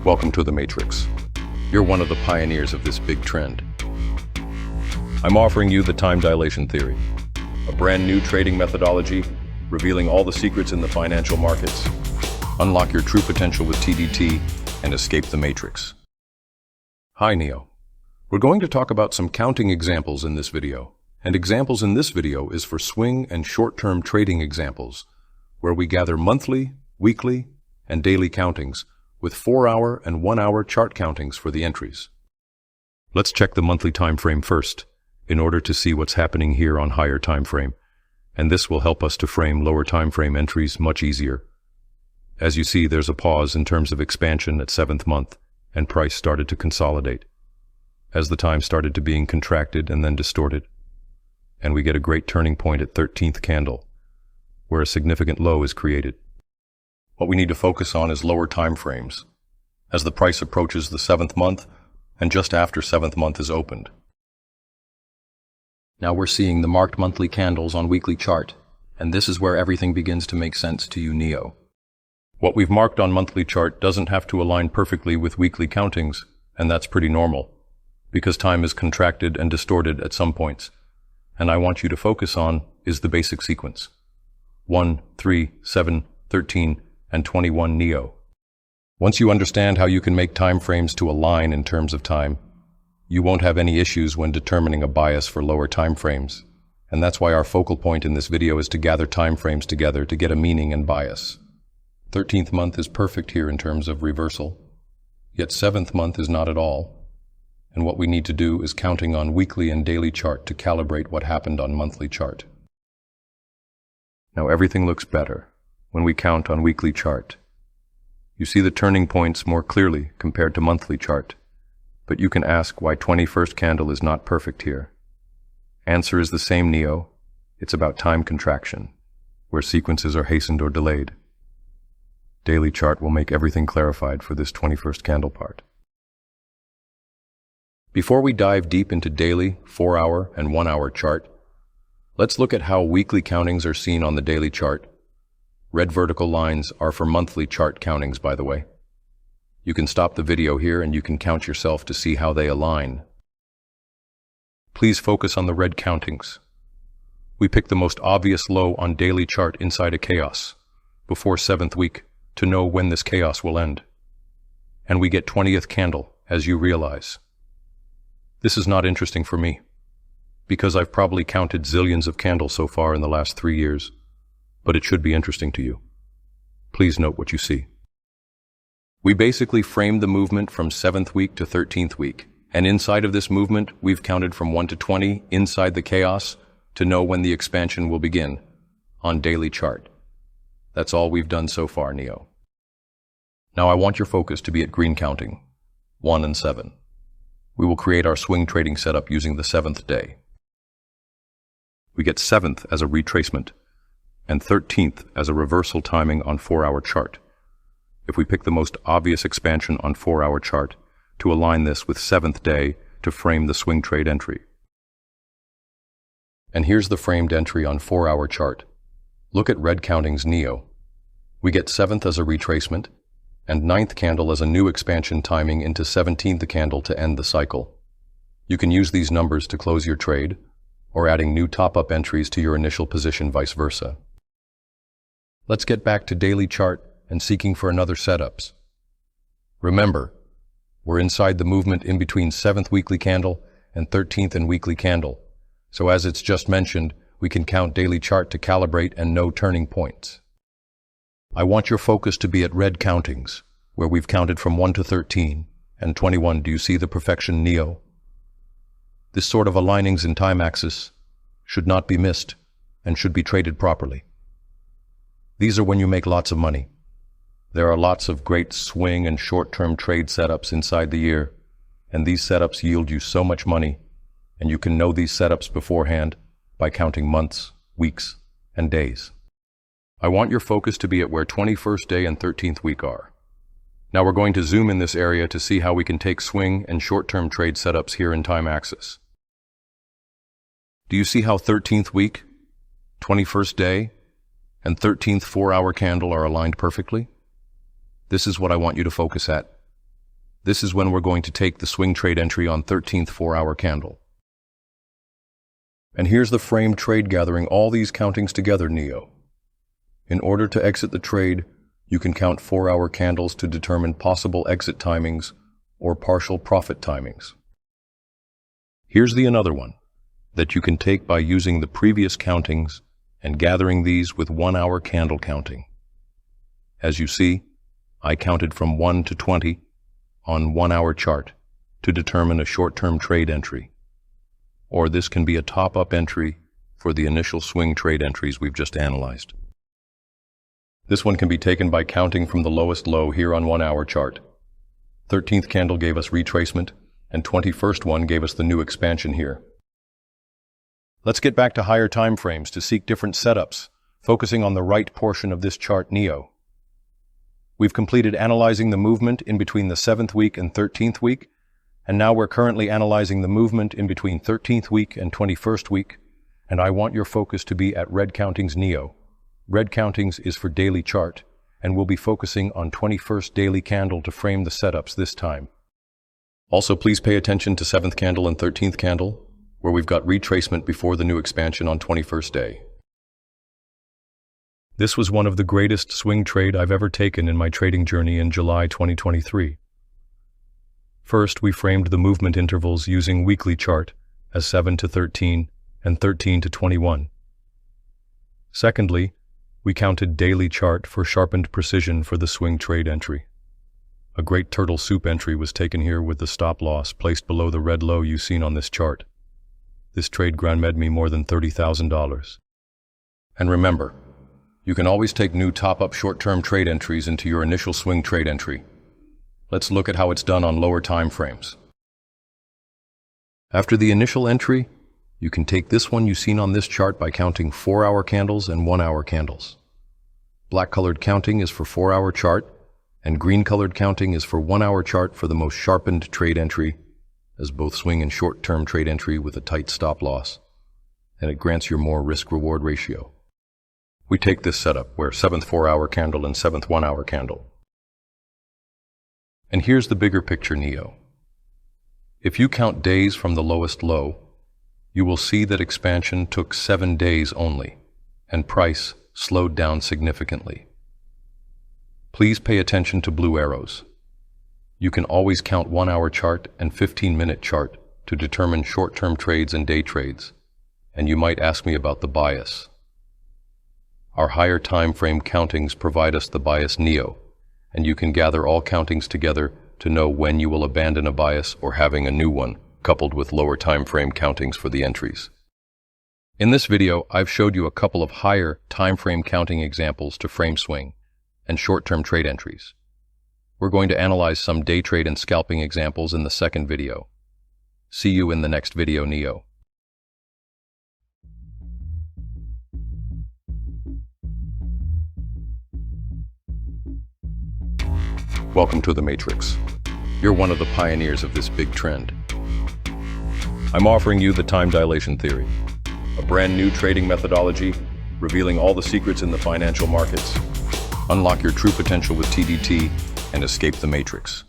Welcome to the Matrix. You're one of the pioneers of this big trend. I'm offering you the time dilation theory, a brand new trading methodology revealing all the secrets in the financial markets. Unlock your true potential with TDT and escape the Matrix. Hi, Neo. We're going to talk about some counting examples in this video. And examples in this video is for swing and short-term trading examples, where we gather monthly, weekly, and daily countings with 4-hour and 1-hour chart countings for the entries. Let's check the monthly time frame first, in order to see what's happening here on higher time frame, and this will help us to frame lower time frame entries much easier. As you see, there's a pause in terms of expansion at 7th month, and price started to consolidate, as the time started to being contracted and then distorted. And we get a great turning point at 13th candle, where a significant low is created. What we need to focus on is lower time frames, as the price approaches the 7th month and just after 7th month is opened. Now we're seeing the marked monthly candles on weekly chart, and this is where everything begins to make sense to you, Neo. What we've marked on monthly chart doesn't have to align perfectly with weekly countings, and that's pretty normal, because time is contracted and distorted at some points. And I want you to focus on is the basic sequence. 1, 3, 7, 13, and 21 Neo. Once you understand how you can make time frames to align in terms of time, you won't have any issues when determining a bias for lower time frames. And that's why our focal point in this video is to gather time frames together to get a meaning and bias. 13th month is perfect here in terms of reversal, yet 7th month is not at all. And what we need to do is counting on weekly and daily chart to calibrate what happened on monthly chart. Now everything looks better when we count on weekly chart. You see the turning points more clearly compared to monthly chart, but you can ask why 21st candle is not perfect here. Answer is the same, Neo. It's about time contraction, where sequences are hastened or delayed. Daily chart will make everything clarified for this 21st candle part. Before we dive deep into daily, 4-hour, and 1-hour chart, let's look at how weekly countings are seen on the daily chart. Red vertical lines are for monthly chart countings, by the way. You can stop the video here and you can count yourself to see how they align. Please focus on the red countings. We pick the most obvious low on daily chart inside a chaos, before 7th week, to know when this chaos will end. And we get 20th candle, as you realize. This is not interesting for me, because I've probably counted zillions of candles so far in the last 3 years, but it should be interesting to you. Please note what you see. We basically framed the movement from 7th week to 13th week, and inside of this movement, we've counted from 1 to 20 inside the chaos to know when the expansion will begin on daily chart. That's all we've done so far, Neo. Now I want your focus to be at green counting, 1 and 7. We will create our swing trading setup using the 7th day. We get 7th as a retracement, and 13th as a reversal timing on 4-hour chart. If we pick the most obvious expansion on 4-hour chart to align this with 7th day to frame the swing trade entry. And here's the framed entry on 4-hour chart. Look at red countings, Neo. We get 7th as a retracement, and 9th candle as a new expansion timing into 17th candle to end the cycle. You can use these numbers to close your trade, or adding new top-up entries to your initial position, vice versa. Let's get back to daily chart and seeking for another setups. Remember, we're inside the movement in between 7th weekly candle and 13th and weekly candle. So as it's just mentioned, we can count daily chart to calibrate and know turning points. I want your focus to be at red countings, where we've counted from 1 to 13 and 21. Do you see the perfection, Neo? This sort of alignings in time axis should not be missed and should be traded properly. These are when you make lots of money. There are lots of great swing and short-term trade setups inside the year, and these setups yield you so much money, and you can know these setups beforehand by counting months, weeks, and days. I want your focus to be at where 21st day and 13th week are. Now we're going to zoom in this area to see how we can take swing and short-term trade setups here in time axis. Do you see how 13th week, 21st day, and 13th 4-hour candle are aligned perfectly? This is what I want you to focus at. This is when we're going to take the swing trade entry on 13th 4-hour candle. And here's the frame trade gathering all these countings together, Neo. In order to exit the trade, you can count 4-hour candles to determine possible exit timings or partial profit timings. Here's the another one that you can take by using the previous countings and gathering these with 1-hour candle counting. As you see, I counted from 1 to 20 on 1-hour chart to determine a short-term trade entry. Or this can be a top-up entry for the initial swing trade entries we've just analyzed. This one can be taken by counting from the lowest low here on 1-hour chart. 13th candle gave us retracement, and 21st one gave us the new expansion here. Let's get back to higher time frames to seek different setups, focusing on the right portion of this chart, Neo. We've completed analyzing the movement in between the 7th week and 13th week, and now we're currently analyzing the movement in between 13th week and 21st week, and I want your focus to be at red countings, Neo. Red countings is for daily chart, and we'll be focusing on 21st daily candle to frame the setups this time. Also, please pay attention to 7th candle and 13th candle, where we've got retracement before the new expansion on 21st day. This was one of the greatest swing trade I've ever taken in my trading journey in July 2023. First, we framed the movement intervals using weekly chart as 7 to 13 and 13 to 21. Secondly, we counted daily chart for sharpened precision for the swing trade entry. A great turtle soup entry was taken here with the stop loss placed below the red low you've seen on this chart. This trade granted me more than $30,000. And remember, you can always take new top-up short-term trade entries into your initial swing trade entry. Let's look at how it's done on lower time frames. After the initial entry, you can take this one you've seen on this chart by counting 4-hour candles and 1-hour candles. Black-colored counting is for 4-hour chart, and green-colored counting is for 1-hour chart for the most sharpened trade entry, as both swing and short-term trade entry with a tight stop loss, and it grants your more risk-reward ratio. We take this setup where 7th 4-hour candle and 7th 1-hour candle. And here's the bigger picture, Neo. If you count days from the lowest low, you will see that expansion took 7 days only, and price slowed down significantly. Please pay attention to blue arrows. You can always count 1-hour chart and 15-minute chart to determine short-term trades and day trades, and you might ask me about the bias. Our higher time frame countings provide us the bias Neo, and you can gather all countings together to know when you will abandon a bias or having a new one, coupled with lower time frame countings for the entries. In this video, I've showed you a couple of higher time frame counting examples to frame swing and short-term trade entries. We're going to analyze some day trade and scalping examples in the second video. See you in the next video, Neo. Welcome to the Matrix. You're one of the pioneers of this big trend. I'm offering you the time dilation theory, a brand new trading methodology revealing all the secrets in the financial markets. Unlock your true potential with TDT and escape the Matrix.